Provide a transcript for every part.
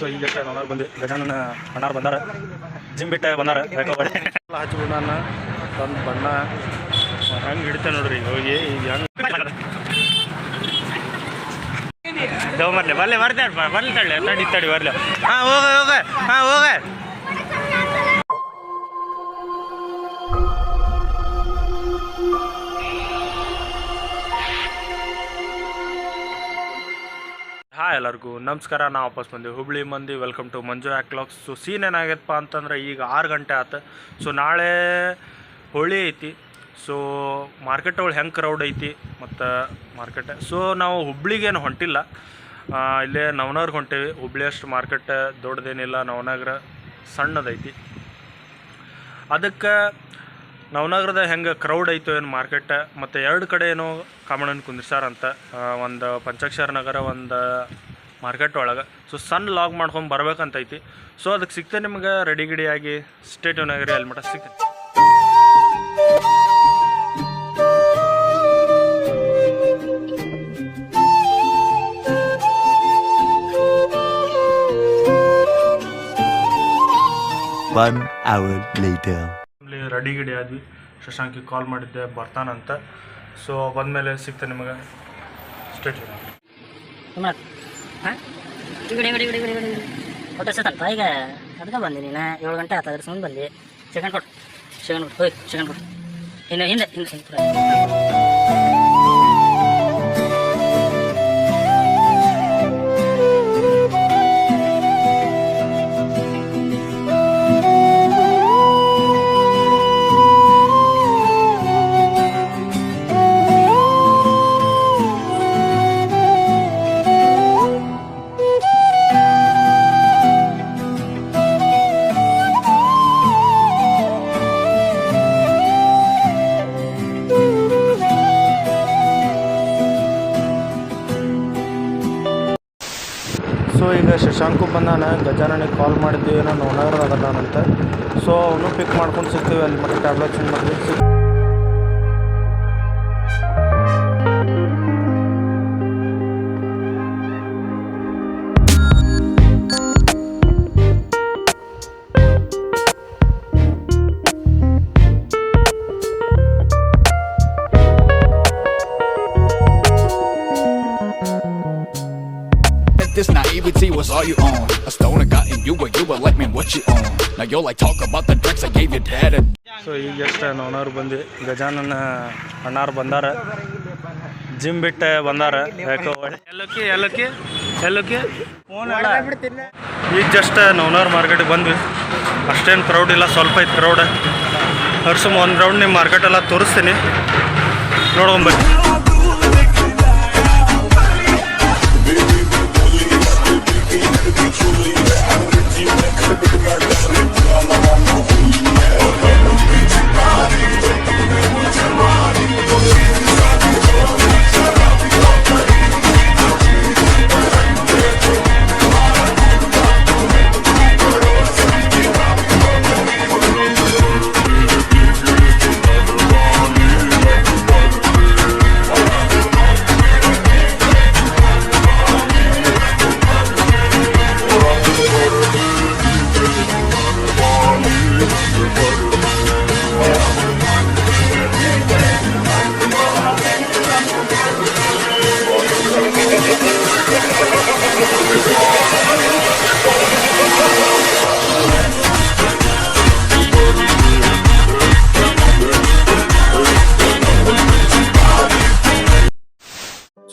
So ಈಗ ನಾನು ಬಂದು ಗಜಾನನ ಅಣ್ಣಾರು ಬಂದಾರ ಜಿಮ್ ಬಿಟ್ಟ ಬಂದಾರ ಹಚ್ಬಿಡ ಒಂದು ಬಣ್ಣ ಹೆಂಗೆ ಹಿಡಿತ ನೋಡ್ರಿ ಹೋಗಿ ಈಗ ಹೆಂಗೆ ಬರ್ಲಿ ಬರ್ಲಿ ಬರ್ಲಿ ತಳ್ಳಿ ತಡಿ ಬರ್ಲಿ ಹಾಂ ಹೋಗ ಹಾಯ್ ಎಲ್ಲರಿಗೂ ನಮಸ್ಕಾರ. ನಾವು ವಾಪಸ್ ಬಂದೀವಿ ಹುಬ್ಳಿ ಮಂದಿ. Welcome to Manju vlogs. So scene ಏನಾಗೈತಪ್ಪ ಅಂತಂದ್ರೆ ಈಗ 6 ಗಂಟೆ ಆಯ್ತು. ಸೊ ನಾಳೆ ಹೋಳಿ ಐತಿ. ಸೊ ಮಾರ್ಕೆಟ್ ಒಳಗೆ ಹೆಂಗೆ ಕ್ರೌಡ್ ಐತಿ ಮತ್ತು ಮಾರ್ಕೆಟ್. ಸೊ ನಾವು ಹುಬ್ಳಿಗೇನು ಹೊಂಟಿಲ್ಲ, ಇಲ್ಲೇ ನವನಗರ್ಗೆ ಹೊಂಟೇವಿ. ಹುಬ್ಳಿ ಅಷ್ಟು ಮಾರ್ಕೆಟ್ ದೊಡ್ಡದೇನಿಲ್ಲ, ನವನಗರ ಸಣ್ಣದೈತಿ. ಅದಕ್ಕೆ ನವನಗರದ ಹೆಂಗೆ ಕ್ರೌಡ್ ಐತೋ ಏನು ಮಾರ್ಕೆಟ್, ಮತ್ತು 2 ಕಡೆ ಏನೋ ಕಾಮಣ್ಣನ ಕುಂದಿರ್ಸಾರಂತ, ಒಂದು ಪಂಚಾಕ್ಷರ ನಗರ, ಒಂದು ಮಾರ್ಕೆಟ್ ಒಳಗೆ. ಸೊ ಸಣ್ಣ ಲಾಗ್ ಮಾಡ್ಕೊಂಡು ಬರ್ಬೇಕಂತೈತಿ. ಸೊ ಅದಕ್ಕೆ ಸಿಗ್ತೇನೆ ನಿಮ್ಗೆ ರೆಡಿಗಿಡಿಯಾಗಿ ಸ್ಟೇಟ್ ನಗರಿ ಅಲ್ಲಿ ಮಟ್ಟ ಸಿಗ್ತೇನೆ. ರೆಡಿಗಿಡಿ ಆದ್ವಿ. ಶಶಾಂಕಿಗೆ ಕಾಲ್ ಮಾಡಿದ್ದೆ ಬರ್ತಾನಂತ. ಸೊ ಬಂದಮೇಲೆ ಸಿಗ್ತೇನೆ ನಿಮಗೆ ಸ್ಟೇಟ್ ಫೋಟೋ ಸತ್ತಲ್ಪ. ಈಗ ಅದಕ್ಕೆ ಬಂದೆ ನೀನು 7 ಗಂಟೆ ಆಯ್ತು, ಅದ್ರ ಸುಮ್ಮನೆ ಬಂದು ಸೆಕೆಂಡ್ ಕೊಟ್ಟು ಹೋಯ್ ಸೆಕೆಂಡ್ ಕೊಟ್ಟು ಇನ್ನು ಹಿಂದೆ ಸೊ ಈಗ ಶಶಾಂಕು ಬಂದಾನ. ಗಜಾನನಿಗೆ ಕಾಲ್ ಮಾಡಿದ್ವಿ, ಏನೋ ನವನಗರ ಅದಾನಂತ. ಸೊ ಅವನು ಪಿಕ್ ಮಾಡ್ಕೊಂಡು ಸಿಗ್ತೀವಿ ಅಲ್ಲಿ ಮತ್ತೆ ಟ್ಯಾಬ್ಲೆಟ್ಸ್ ಏನು ಮಾಡಿದ್ವಿ. This naivety was all you own. A stone got in you, but you were like, man, what you own? Now you're like, talk about the drugs I gave your dad. So ಈಗ ಎಷ್ಟು ನವನವ್ರು ಬಂದು ಗಜಾನನ ಅಣ್ಣಾರು ಬಂದಾರ, gym ಬಿಟ್ಟು ಬಂದಾರ. ಎಲ್ಲಕ್ಕೆ ಈಗ just ನವನವ್ರ ಮಾರ್ಕೆಟಿಗೆ ಬಂದ್ವಿ. ಅಷ್ಟೇನು ಕ್ರೌಡ್ ಇಲ್ಲ, ಸ್ವಲ್ಪ ಐತೆ ಕ್ರೌಡ್. ಹರ್ಸುಮ್ ಒಂದು ರೌಂಡ್ ನಿಮ್ಮ ಮಾರ್ಕೆಟ್ ಎಲ್ಲ ತೋರಿಸ್ತೀನಿ, ನೋಡ್ಕೊಂಬರ್ರಿ.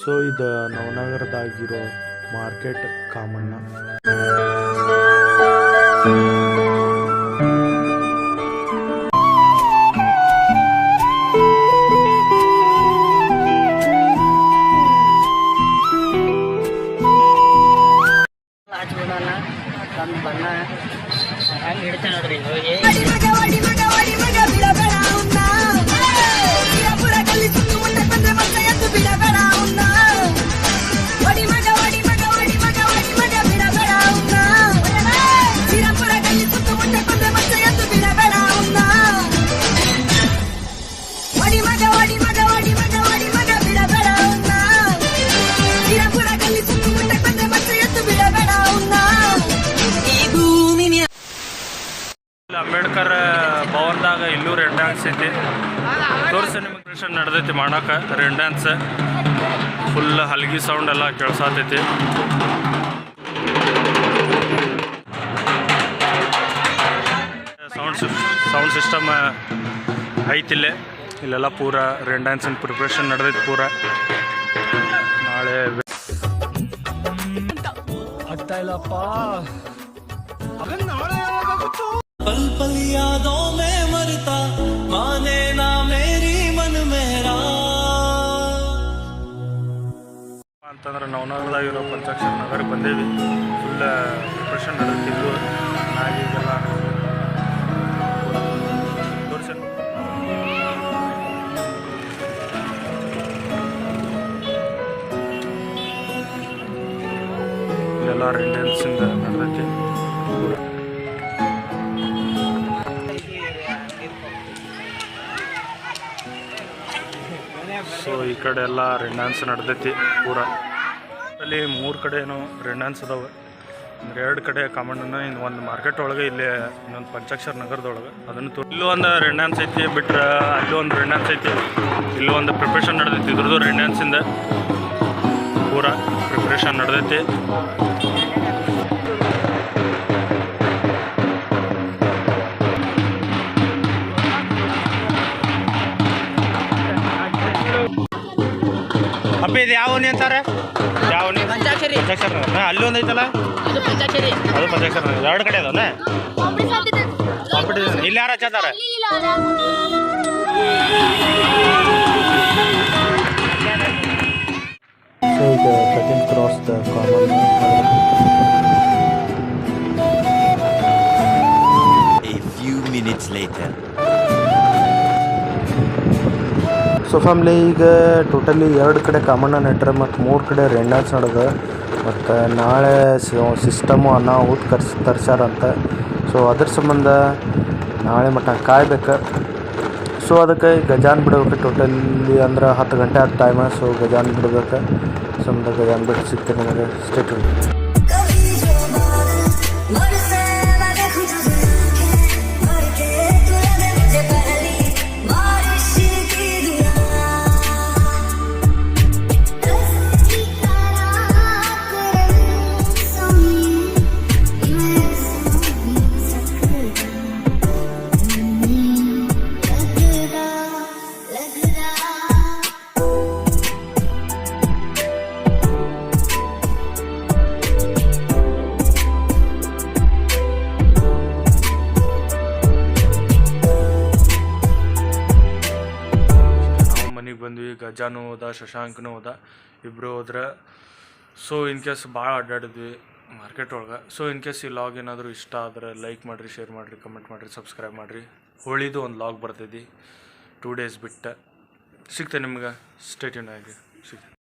ಸೊ ಇದು ನವನಗರದಾಗಿರೋ ಮಾರ್ಕೆಟ್ ಕಾಮಣ್ಣ. ಹಚ್ಬಿಡೋಣ ಒಂದು ಬಣ್ಣ ಹೆಂಗೆ ಹಿಡಿತೆ ನೋಡ್ರಿ ಹೋಗಿ. Mira por acá, le sumo, me está cuando ಬರತೈತಿ ಮಾಡೋಕೆ ರೇನ್ ಡ್ಯಾನ್ಸ್. ಫುಲ್ ಹಲ್ಗಿ ಸೌಂಡ್ ಎಲ್ಲ ಕೇಳಿಸತೈತಿ. Sound system ಐತಿಲ್ಲೇ. ಇಲ್ಲೆಲ್ಲ ಪೂರ ರೇನ್ ಡ್ಯಾನ್ಸಿನ ಪ್ರಿಪ್ರೇಷನ್ ನಡೆದೈತಿ ಪೂರ. ನಾಳೆ ಆಗ್ತಾ ಇಲ್ಲಪ್ಪ. पल पल यादों में मरता माने ना मेरी मन मेरा ಅಂತಂದ್ರೆ ನವನಗರದಾಗಿರೋ ಪಂಚಾಕ್ಷರ ನಗರಕ್ಕೆ ಬಂದೇವಿ. ಫುಲ್ ಪ್ರಿಪ್ರೇಷನ್ ನಡೆದಿದ್ದು ನಾಗೀಗೆಲ್ಲ ತೋರಿಸಿ. ಇಲ್ಲೆಲ್ಲ ರೇನ್ ಡ್ಯಾನ್ಸಿಂದ ನಡೆದೈತಿ. ಸೊ ಈ ಕಡೆ ಎಲ್ಲ ರೇನ್ ಡ್ಯಾನ್ಸ್ ನಡೆದೈತಿ ಪೂರ. ಅಲ್ಲಿ 3 ಕಡೆ ಏನೋ ರೇನ್ ಡ್ಯಾನ್ಸ್ ಅದಾವೆ. ಅಂದರೆ 2 ಕಡೆ ಕಾಮಣ್ಣನ, ಇನ್ನು ಒಂದು ಮಾರ್ಕೆಟ್ ಒಳಗೆ, ಇಲ್ಲೇ ಇನ್ನೊಂದು ಪಂಚಾಕ್ಷರ ನಗರದೊಳಗೆ ಅದನ್ನು ಇಲ್ಲೂ ಒಂದು ರೇನ್ ಡ್ಯಾನ್ಸ್ ಐತಿ. ಬಿಟ್ರೆ ಅಲ್ಲೂ ಒಂದು ರೇನ್ ಡ್ಯಾನ್ಸ್ ಐತಿ. ಇಲ್ಲೂ ಒಂದು ಪ್ರಿಪ್ರೇಷನ್ ನಡೆದೈತಿ. ಇದ್ರದ್ದು ರೇನ್ ಡ್ಯಾನ್ಸಿಂದ ಪೂರ ಪ್ರಿಪ್ರೇಷನ್ ನಡೆದೈತಿ. ಅಪ್ಪ ಇದು ಯಾವ ಓಣಿ ಅಂತಾರೆ? ಯಾವ ಓಣಿ? ಪಂಚಾಕ್ಷರಿ. ಅಲ್ಲಿ ಒಂದು ಐತಲ್ಲ, ಅದು ಪಂಚಾಕ್ಷರಿ. 2 ಕಡೆ ಅದಾವಲ್ಲ ಕಾಂಪಿಟೇಷನ್. ಇಲ್ಲಿ ಯಾರು ಹಚ್ಚಾತಾರೆ? ಕ್ರಾಸ್ ದ ಕಾಮನ್. A few minutes later. So family, ಈಗ ಟೋಟಲಿ 2 ಕಡೆ ಕಾಮಣ್ಣ ನೆಟ್ರೆ ಮತ್ತು 3 ಕಡೆ ರೇನ್ ಡ್ಯಾನ್ಸ್ ನಡೆದ. ಮತ್ತು ನಾಳೆ ಸಿಸ್ಟಮು ಅನಾಹುತ ತರ್ಸ್ಯಾರಂತ. ಸೊ ಅದ್ರ ಸಂಬಂಧ ನಾಳೆ ಮಟ್ಟ ಕಾಯ್ಬೇಕು. ಸೊ ಅದಕ್ಕೆ ಗಜಾನ್ ಬಿಡ್ಬೇಕು. ಟೋಟಲಿ ಅಂದ್ರೆ 10 ಗಂಟೆ ಆದ ಟೈಮ. ಸೊ ಗಜಾನ್ ಬಿಡ್ಬೇಕು. ಸಂಬಂಧ ಗಜಾನ್ ಬಿಟ್ಟು ಸಿಗ್ತೇನೆ ನಿಮಗೆ. ಸ್ಟೇಟ್ ಬಂದ್ವಿ. ಗಜಾನು ಹೋದ, ಶಶಾಂಕನೂ ಹೋದ, ಇಬ್ಬರು ಹೋದ್ರೆ. ಸೊ ಇನ್ ಕೇಸ್ ಭಾಳ ಅಡ್ಡಾಡಿದ್ವಿ ಮಾರ್ಕೆಟ್ ಒಳಗೆ. ಸೊ ಇನ್ ಕೇಸ್ ಈ ಲಾಗ್ ಏನಾದರೂ ಇಷ್ಟ ಆದರೆ ಲೈಕ್ ಮಾಡಿರಿ, ಶೇರ್ ಮಾಡಿರಿ, ಕಮೆಂಟ್ ಮಾಡಿರಿ, ಸಬ್ಸ್ಕ್ರೈಬ್ ಮಾಡಿರಿ. ಹೋಳಿದು ಒಂದು ಲಾಗ್ ಬರ್ತೈತಿ 2 ಡೇಸ್ ಬಿಟ್ಟು. ಸಿಗ್ತೇನೆ ನಿಮ್ಗೆ. ಸ್ಟೇ ಟ್ಯೂನ್ ಆಗಿ ಸಿಗ್ತೇನೆ.